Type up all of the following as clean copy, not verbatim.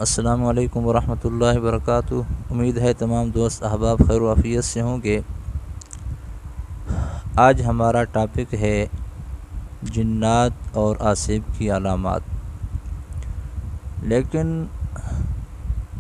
السلام علیکم ورحمۃ اللہ وبرکاتہ۔ امید ہے تمام دوست احباب خیر و عافیت سے ہوں گے۔ آج ہمارا ٹاپک ہے جنات اور آصب کی علامات۔ لیکن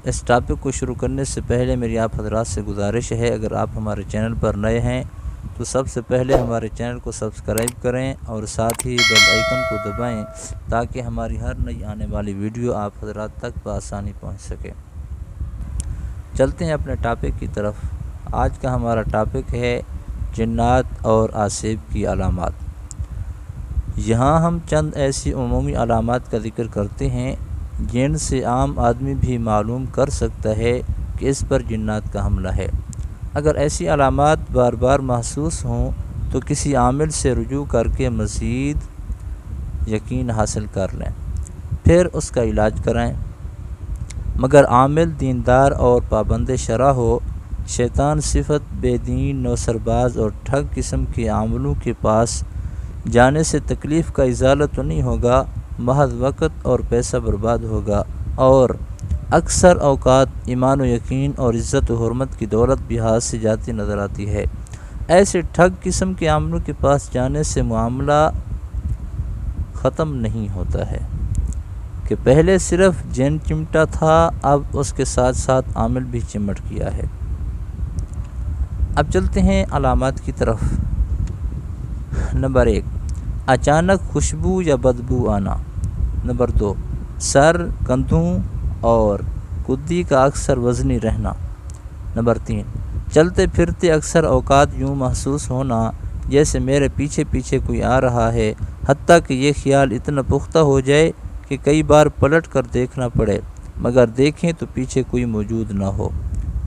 اس ٹاپک کو شروع کرنے سے پہلے میری آپ حضرات سے گزارش ہے، اگر آپ ہمارے چینل پر نئے ہیں تو سب سے پہلے ہمارے چینل کو سبسکرائب کریں اور ساتھ ہی بیل آئیکن کو دبائیں تاکہ ہماری ہر نئی آنے والی ویڈیو آپ حضرات تک بآسانی پہنچ سکے۔ چلتے ہیں اپنے ٹاپک کی طرف۔ آج کا ہمارا ٹاپک ہے جنات اور آصب کی علامات۔ یہاں ہم چند ایسی عمومی علامات کا ذکر کرتے ہیں جن سے عام آدمی بھی معلوم کر سکتا ہے کہ اس پر جنات کا حملہ ہے۔ اگر ایسی علامات بار بار محسوس ہوں تو کسی عامل سے رجوع کر کے مزید یقین حاصل کر لیں، پھر اس کا علاج کرائیں۔ مگر عامل دیندار اور پابند شرع ہو، شیطان صفت بے دین، نوسرباز اور ٹھگ قسم کے عاملوں کے پاس جانے سے تکلیف کا ازالہ تو نہیں ہوگا، محض وقت اور پیسہ برباد ہوگا، اور اکثر اوقات ایمان و یقین اور عزت و حرمت کی دولت بھی ہاتھ سے جاتی نظر آتی ہے۔ ایسے ٹھگ قسم کے عاملوں کے پاس جانے سے معاملہ ختم نہیں ہوتا ہے کہ پہلے صرف جن چمٹا تھا، اب اس کے ساتھ ساتھ عامل بھی چمٹ گیا ہے۔ اب چلتے ہیں علامات کی طرف۔ نمبر 1، اچانک خوشبو یا بدبو آنا۔ نمبر 2، سر، کندھوں اور کدی کا اکثر وزنی رہنا۔ نمبر 3، چلتے پھرتے اکثر اوقات یوں محسوس ہونا جیسے میرے پیچھے پیچھے کوئی آ رہا ہے، حتیٰ کہ یہ خیال اتنا پختہ ہو جائے کہ کئی بار پلٹ کر دیکھنا پڑے مگر دیکھیں تو پیچھے کوئی موجود نہ ہو۔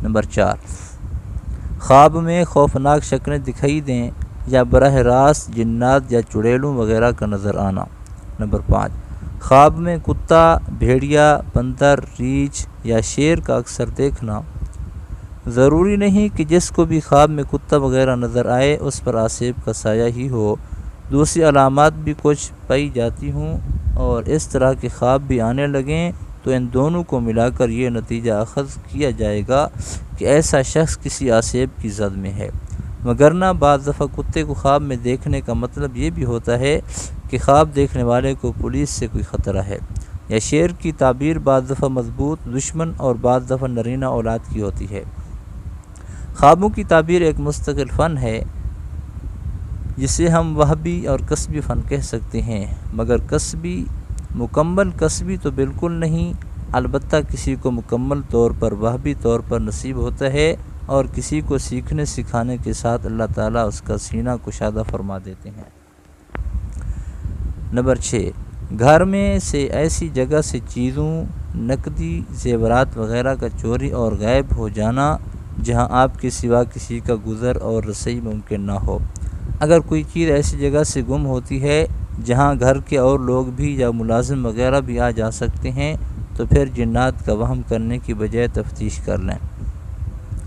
نمبر 4، خواب میں خوفناک شکلیں دکھائی دیں یا براہ راست جنات یا چڑیلوں وغیرہ کا نظر آنا۔ نمبر 5، خواب میں کتا، بھیڑیا، بندر، ریچھ یا شیر کا اکثر دیکھنا۔ ضروری نہیں کہ جس کو بھی خواب میں کتا وغیرہ نظر آئے اس پر آصب کا سایہ ہی ہو، دوسری علامات بھی کچھ پائی جاتی ہوں، اور اس طرح کے خواب بھی آنے لگیں تو ان دونوں کو ملا کر یہ نتیجہ اخذ کیا جائے گا کہ ایسا شخص کسی آصب کی زد میں ہے۔ مگرنہ بعض دفعہ کتے کو خواب میں دیکھنے کا مطلب یہ بھی ہوتا ہے کہ خواب دیکھنے والے کو پولیس سے کوئی خطرہ ہے، یا شیر کی تعبیر بعض دفعہ مضبوط دشمن اور بعض دفعہ نرینہ اولاد کی ہوتی ہے۔ خوابوں کی تعبیر ایک مستقل فن ہے جسے ہم وہبی اور کسبی فن کہہ سکتے ہیں، مگر مکمل کسبی تو بالکل نہیں، البتہ کسی کو مکمل طور پر وہبی طور پر نصیب ہوتا ہے اور کسی کو سیکھنے سکھانے کے ساتھ اللہ تعالیٰ اس کا سینہ کشادہ فرما دیتے ہیں۔ نمبر 6، گھر میں سے ایسی جگہ سے چیزوں، نقدی زیورات وغیرہ کا چوری اور غائب ہو جانا جہاں آپ کے سوا کسی کا گزر اور رسائی ممکن نہ ہو۔ اگر کوئی چیز ایسی جگہ سے گم ہوتی ہے جہاں گھر کے اور لوگ بھی یا ملازم وغیرہ بھی آ جا سکتے ہیں تو پھر جنات کا وہم کرنے کی بجائے تفتیش کر لیں۔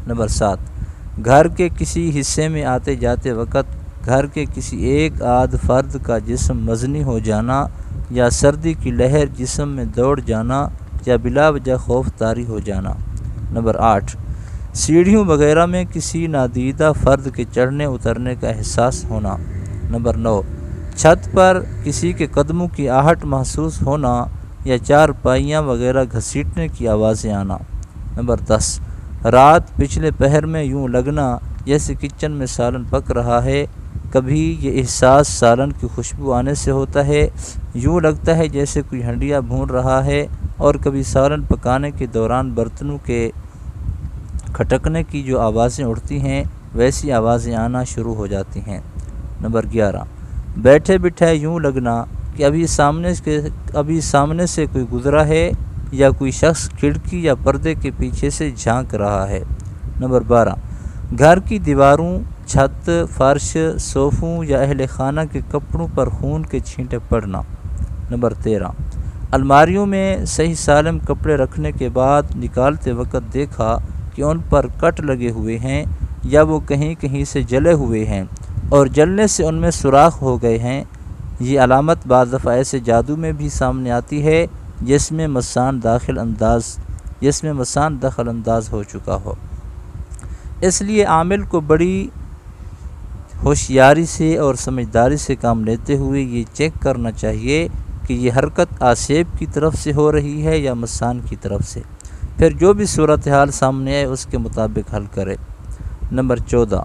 نمبر 7، گھر کے کسی حصے میں آتے جاتے وقت گھر کے کسی ایک آدھ فرد کا جسم مزنی ہو جانا، یا سردی کی لہر جسم میں دوڑ جانا، یا بلا وجہ خوف طاری ہو جانا۔ نمبر 8، سیڑھیوں وغیرہ میں کسی نادیدہ فرد کے چڑھنے اترنے کا احساس ہونا۔ نمبر 9، چھت پر کسی کے قدموں کی آہٹ محسوس ہونا یا چارپائیاں وغیرہ گھسیٹنے کی آوازیں آنا۔ نمبر 10، رات پچھلے پہر میں یوں لگنا جیسے کچن میں سالن پک رہا ہے، کبھی یہ احساس سالن کی خوشبو آنے سے ہوتا ہے، یوں لگتا ہے جیسے کوئی ہنڈیا بھون رہا ہے، اور کبھی سالن پکانے کے دوران برتنوں کے کھٹکنے کی جو آوازیں اٹھتی ہیں ویسی آوازیں آنا شروع ہو جاتی ہیں۔ نمبر 11، بیٹھے بٹھائے یوں لگنا کہ ابھی سامنے سے کوئی گزرا ہے یا کوئی شخص کھڑکی یا پردے کے پیچھے سے جھانک رہا ہے۔ نمبر 12، گھر کی دیواروں، چھت، فرش، صوفوں یا اہل خانہ کے کپڑوں پر خون کے چھینٹے پڑنا۔ نمبر 13، الماریوں میں صحیح سالم کپڑے رکھنے کے بعد نکالتے وقت دیکھا کہ ان پر کٹ لگے ہوئے ہیں یا وہ کہیں کہیں سے جلے ہوئے ہیں اور جلنے سے ان میں سوراخ ہو گئے ہیں۔ یہ علامت بعض دفعہ ایسے جادو میں بھی سامنے آتی ہے جس میں مسان دخل انداز ہو چکا ہو۔ اس لیے عامل کو بڑی ہوشیاری سے اور سمجھداری سے کام لیتے ہوئے یہ چیک کرنا چاہیے کہ یہ حرکت آسیب کی طرف سے ہو رہی ہے یا مسان کی طرف سے، پھر جو بھی صورتحال سامنے آئے اس کے مطابق حل کرے۔ نمبر 14،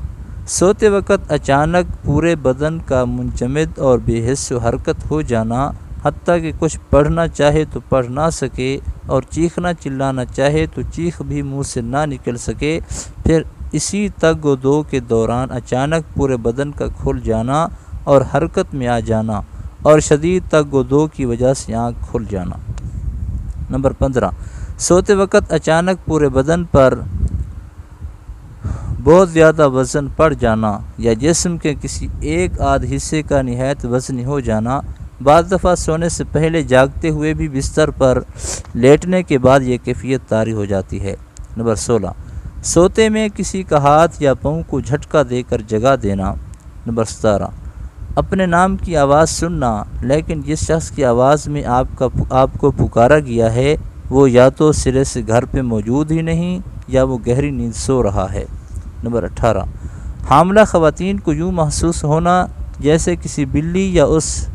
سوتے وقت اچانک پورے بدن کا منجمد اور بے حس و حرکت ہو جانا، حتیٰ کہ کچھ پڑھنا چاہے تو پڑھ نہ سکے اور چیخنا چلانا چاہے تو چیخ بھی منہ سے نہ نکل سکے، پھر اسی تگ و دو کے دوران اچانک پورے بدن کا کھل جانا اور حرکت میں آ جانا اور شدید تگ و دو کی وجہ سے آنکھ کھل جانا۔ نمبر 15، سوتے وقت اچانک پورے بدن پر بہت زیادہ وزن پڑ جانا یا جسم کے کسی ایک آدھ حصے کا نہایت وزنی ہو جانا، بعض دفعہ سونے سے پہلے جاگتے ہوئے بھی بستر پر لیٹنے کے بعد یہ کیفیت طاری ہو جاتی ہے۔ نمبر 16، سوتے میں کسی کا ہاتھ یا پاؤں کو جھٹکا دے کر جگا دینا۔ نمبر 17، اپنے نام کی آواز سننا لیکن جس شخص کی آواز میں آپ کو پکارا گیا ہے وہ یا تو سرے سے گھر پہ موجود ہی نہیں یا وہ گہری نیند سو رہا ہے۔ نمبر 18، حاملہ خواتین کو یوں محسوس ہونا جیسے کسی بلی یا اس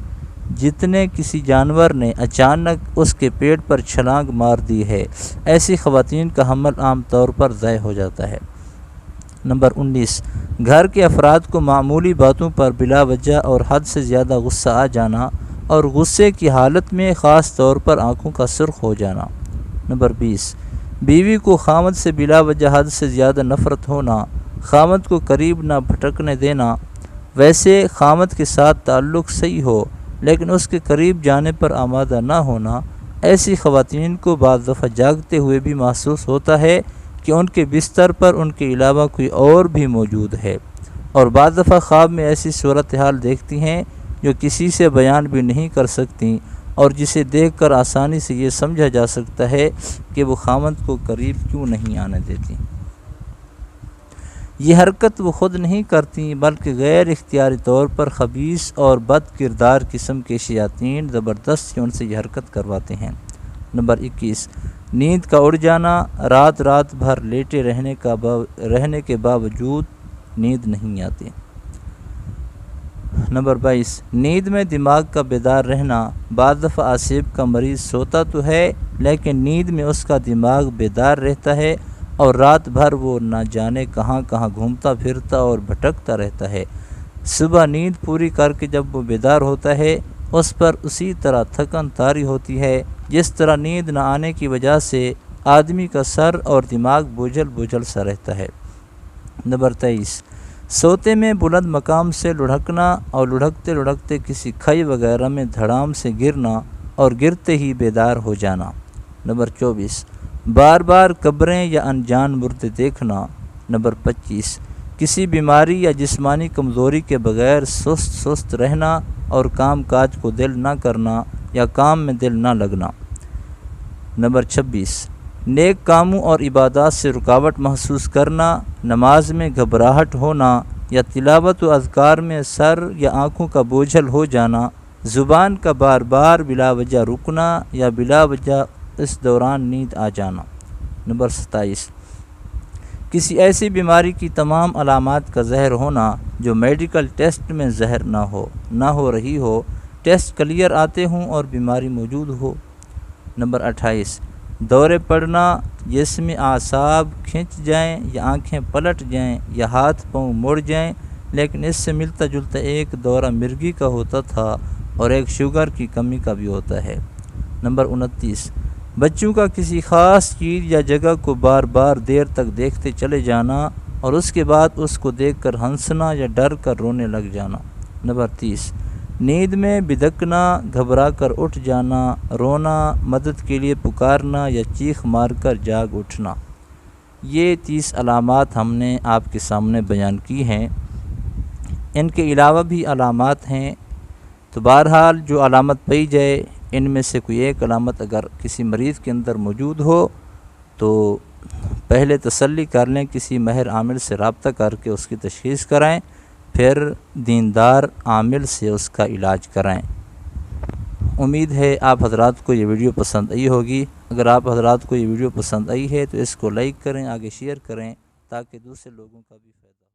جتنے کسی جانور نے اچانک اس کے پیٹ پر چھلانگ مار دی ہے، ایسی خواتین کا حمل عام طور پر ضائع ہو جاتا ہے۔ نمبر 19، گھر کے افراد کو معمولی باتوں پر بلا وجہ اور حد سے زیادہ غصہ آ جانا اور غصے کی حالت میں خاص طور پر آنکھوں کا سرخ ہو جانا۔ نمبر 20، بیوی کو خاوند سے بلا وجہ حد سے زیادہ نفرت ہونا، خاوند کو قریب نہ بھٹکنے دینا، ویسے خاوند کے ساتھ تعلق صحیح ہو لیکن اس کے قریب جانے پر آمادہ نہ ہونا، ایسی خواتین کو بعض دفعہ جاگتے ہوئے بھی محسوس ہوتا ہے کہ ان کے بستر پر ان کے علاوہ کوئی اور بھی موجود ہے، اور بعض دفعہ خواب میں ایسی صورتحال دیکھتی ہیں جو کسی سے بیان بھی نہیں کر سکتی اور جسے دیکھ کر آسانی سے یہ سمجھا جا سکتا ہے کہ وہ خاوند کو قریب کیوں نہیں آنے دیتی۔ یہ حرکت وہ خود نہیں کرتی بلکہ غیر اختیاری طور پر خبیث اور بد کردار قسم کے شیاطین زبردستی ان سے یہ حرکت کرواتے ہیں۔ نمبر 21، نیند کا اڑ جانا، رات بھر لیٹے رہنے کے باوجود نیند نہیں آتی۔ نمبر 22، نیند میں دماغ کا بیدار رہنا، بعض دفعہ آسیب کا مریض سوتا تو ہے لیکن نیند میں اس کا دماغ بیدار رہتا ہے اور رات بھر وہ نہ جانے کہاں گھومتا پھرتا اور بھٹکتا رہتا ہے۔ صبح نیند پوری کر کے جب وہ بیدار ہوتا ہے اس پر اسی طرح تھکن طاری ہوتی ہے جس طرح نیند نہ آنے کی وجہ سے آدمی کا سر اور دماغ بوجھل سا رہتا ہے۔ نمبر 23، سوتے میں بلند مقام سے لڑھکنا اور لڑھکتے کسی کھائی وغیرہ میں دھڑام سے گرنا اور گرتے ہی بیدار ہو جانا۔ نمبر 24، بار بار قبریں یا انجان مردے دیکھنا۔ نمبر 25، کسی بیماری یا جسمانی کمزوری کے بغیر سست رہنا اور کام کاج کو دل نہ کرنا یا کام میں دل نہ لگنا۔ نمبر 26، نیک کاموں اور عبادات سے رکاوٹ محسوس کرنا، نماز میں گھبراہٹ ہونا یا تلاوت و اذکار میں سر یا آنکھوں کا بوجھل ہو جانا، زبان کا بار بار بلا وجہ رکنا یا بلا وجہ اس دوران نیند آ جانا۔ نمبر 27، کسی ایسی بیماری کی تمام علامات کا ظاہر ہونا جو میڈیکل ٹیسٹ میں ظاہر نہ ہو رہی ہو، ٹیسٹ کلیئر آتے ہوں اور بیماری موجود ہو۔ نمبر 28، دورے پڑنا، جس میں اعصاب کھنچ جائیں یا آنکھیں پلٹ جائیں یا ہاتھ پاؤں مڑ جائیں، لیکن اس سے ملتا جلتا ایک دورہ مرگی کا ہوتا تھا اور ایک شوگر کی کمی کا بھی ہوتا ہے۔ نمبر 29، بچوں کا کسی خاص چیز یا جگہ کو بار بار دیر تک دیکھتے چلے جانا اور اس کے بعد اس کو دیکھ کر ہنسنا یا ڈر کر رونے لگ جانا۔ نمبر 30، نیند میں بدکنا، گھبرا کر اٹھ جانا، رونا، مدد کے لیے پکارنا یا چیخ مار کر جاگ اٹھنا۔ یہ 30 علامات ہم نے آپ کے سامنے بیان کی ہیں۔ ان کے علاوہ بھی علامات ہیں، تو بہرحال جو علامت پائی جائے ان میں سے کوئی ایک علامت اگر کسی مریض کے اندر موجود ہو تو پہلے تسلی کر لیں، کسی ماہر عامل سے رابطہ کر کے اس کی تشخیص کرائیں، پھر دیندار عامل سے اس کا علاج کرائیں۔ امید ہے آپ حضرات کو یہ ویڈیو پسند آئی ہوگی۔ اگر آپ حضرات کو یہ ویڈیو پسند آئی ہے تو اس کو لائک کریں، آگے شیئر کریں تاکہ دوسرے لوگوں کا بھی فائدہ ہو۔